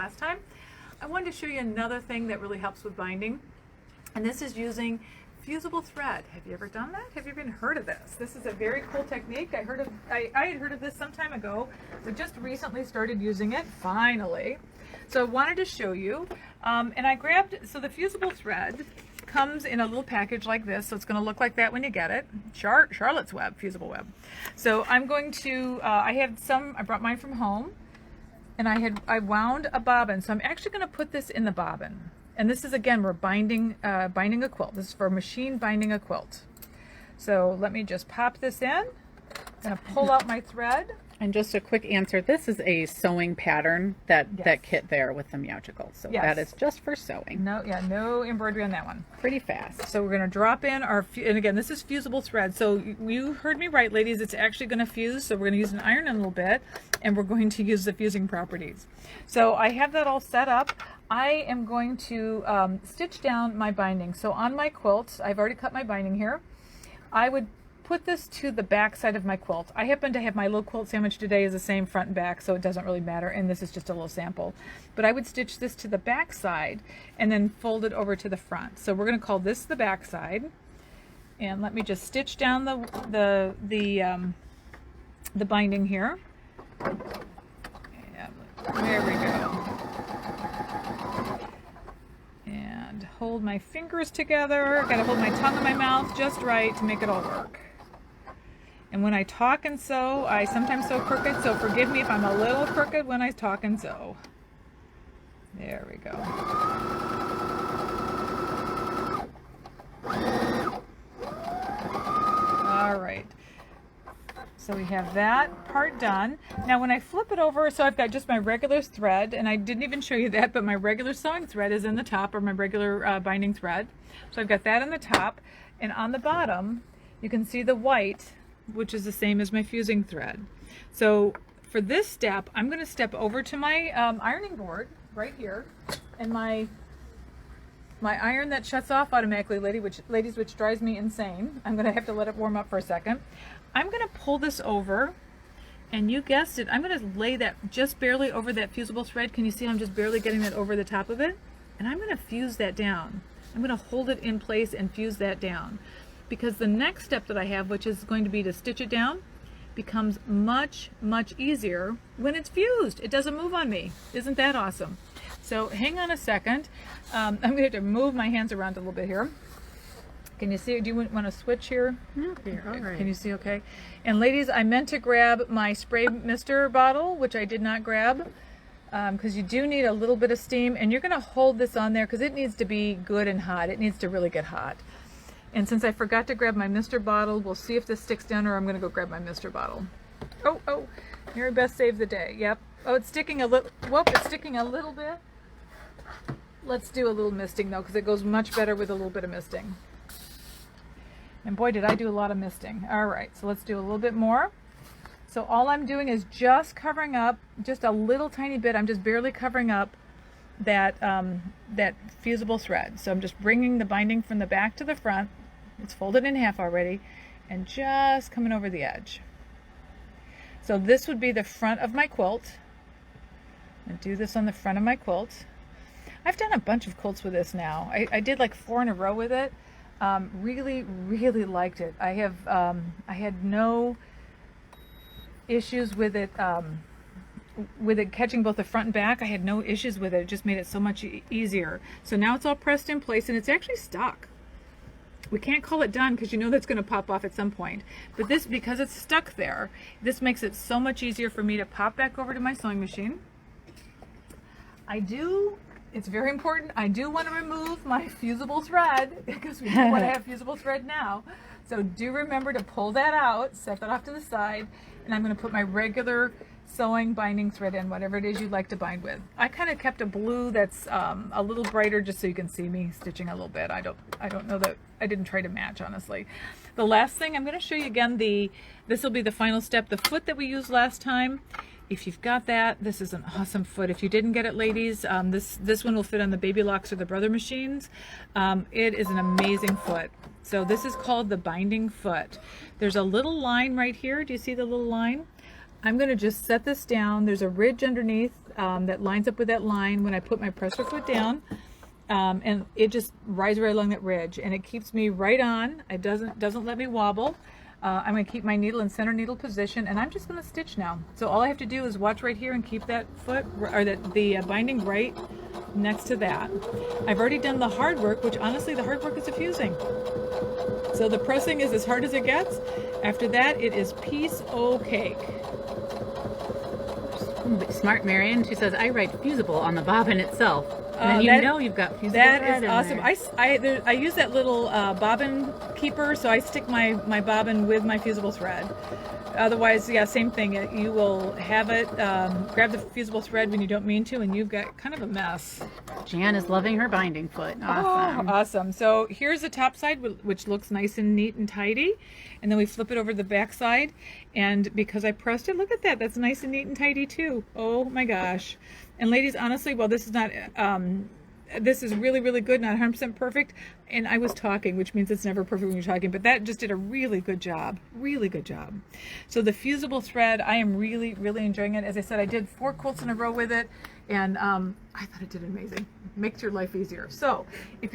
last time, I wanted to show you another thing that really helps with binding, and this is using fusible thread. Have you ever done that? Have you even heard of this? This is a very cool technique. I had heard of this some time ago. We just recently started using it, finally. So I wanted to show you, and I grabbed, so the fusible thread comes in a little package like this, so it's going to look like that when you get it. Charlotte's Web, fusible web. So I'm going to, I brought mine from home, and I wound a bobbin, so I'm actually going to put this in the bobbin. And this is, again, we're binding a quilt. This is for machine binding a quilt. So let me just pop this in. I'm going to pull out my thread. And just a quick answer, this is a sewing pattern, that kit there with the Meowchicles. So that is just for sewing. No embroidery on that one. Pretty fast. So we're going to drop in our, and again, this is fusible thread. So you heard me right, ladies, it's actually going to fuse. So we're going to use an iron in a little bit, and we're going to use the fusing properties. So I have that all set up. I am going to stitch down my binding. So on my quilt, I've already cut my binding here. I would put this to the back side of my quilt. I happen to have my little quilt sandwich today is the same front and back, so it doesn't really matter, and this is just a little sample. But I would stitch this to the back side and then fold it over to the front. So we're going to call this the back side, and let me just stitch down the binding here. And there we go. And hold my fingers together. Got to hold my tongue in my mouth just right to make it all work. And when I talk and sew, I sometimes sew crooked, so forgive me if I'm a little crooked when I talk and sew. There we go. All right. So we have that part done. Now when I flip it over, so I've got just my regular thread, and I didn't even show you that, but my regular sewing thread is in the top, or my regular binding thread. So I've got that in the top, and on the bottom, you can see the white, which is the same as my fusing thread. So for this step, I'm going to step over to my ironing board right here, and my iron that shuts off automatically, ladies, which drives me insane. I'm going to have to let it warm up for a second. I'm going to pull this over, and you guessed it, I'm going to lay that just barely over that fusible thread. Can you see I'm just barely getting that over the top of it? And I'm going to fuse that down. I'm going to hold it in place and fuse that down, because the next step that I have, which is going to be to stitch it down, becomes much, much easier when it's fused. It doesn't move on me. Isn't that awesome? So hang on a second. I'm going to have to move my hands around a little bit here. Can you see? Do you want to switch here? Okay, all right. Can you see okay? And ladies, I meant to grab my spray mister bottle, which I did not grab, because you do need a little bit of steam, and you're going to hold this on there because it needs to be good and hot. It needs to really get hot. And since I forgot to grab my mister bottle, we'll see if this sticks down, or I'm going to go grab my mister bottle. Oh, Mary Beth saved the day. Yep. Oh, it's sticking a little. Whoop, it's sticking a little bit. Let's do a little misting though, because it goes much better with a little bit of misting. And boy, did I do a lot of misting. All right, so let's do a little bit more. So all I'm doing is just covering up, just a little tiny bit. I'm just barely covering up that that fusible thread. So I'm just bringing the binding from the back to the front. It's folded in half already, and just coming over the edge. So this would be the front of my quilt. I'm gonna do this on the front of my quilt. I've done a bunch of quilts with this now. I did like 4 in a row with it. Really liked it. I had no issues with it catching both the front and back. I had no issues with it. It just made it so much easier. So now it's all pressed in place, and it's actually stuck. We can't call it done because you know that's going to pop off at some point. But this, because it's stuck there, this makes it so much easier for me to pop back over to my sewing machine. It's very important, I do want to remove my fusible thread because we do want to have fusible thread now. So do remember to pull that out, set that off to the side, and I'm going to put my regular sewing binding thread in, whatever it is you'd like to bind with. I kind of kept a blue that's a little brighter just so you can see me stitching a little bit. I don't know that, I didn't try to match, honestly. The last thing, I'm going to show you again, this will be the final step, the foot that we used last time. If you've got that, this is an awesome foot. If you didn't get it, ladies, this one will fit on the Baby Locks or the Brother machines. It is an amazing foot. So this is called the binding foot. There's a little line right here. Do you see the little line? I'm going to just set this down. There's a ridge underneath that lines up with that line when I put my presser foot down. And it just rides right along that ridge, and it keeps me right on. It doesn't let me wobble. I'm going to keep my needle in center needle position, and I'm just going to stitch now. So all I have to do is watch right here and keep that foot, or the binding right next to that. I've already done the hard work, which honestly the hard work is the fusing. So the pressing is as hard as it gets. After that, it is piece o' cake. Smart Marion, she says, I write fusible on the bobbin itself. And then you've got fusible thread. That is awesome. I use that little bobbin keeper, so I stick my bobbin with my fusible thread. Otherwise, yeah, same thing. You will have it, grab the fusible thread when you don't mean to, and you've got kind of a mess. Jan is loving her binding foot. Awesome. Oh, awesome. So here's the top side, which looks nice and neat and tidy. And then we flip it over to the back side. And because I pressed it, look at that. That's nice and neat and tidy too. Oh my gosh. And ladies, honestly, well, this is not, this is really, really good, not 100% perfect. And I was talking, which means it's never perfect when you're talking, but that just did a really good job. Really good job. So the fusible thread, I am really, really enjoying it. As I said, I did 4 quilts in a row with it, and I thought it did amazing. Makes your life easier. So if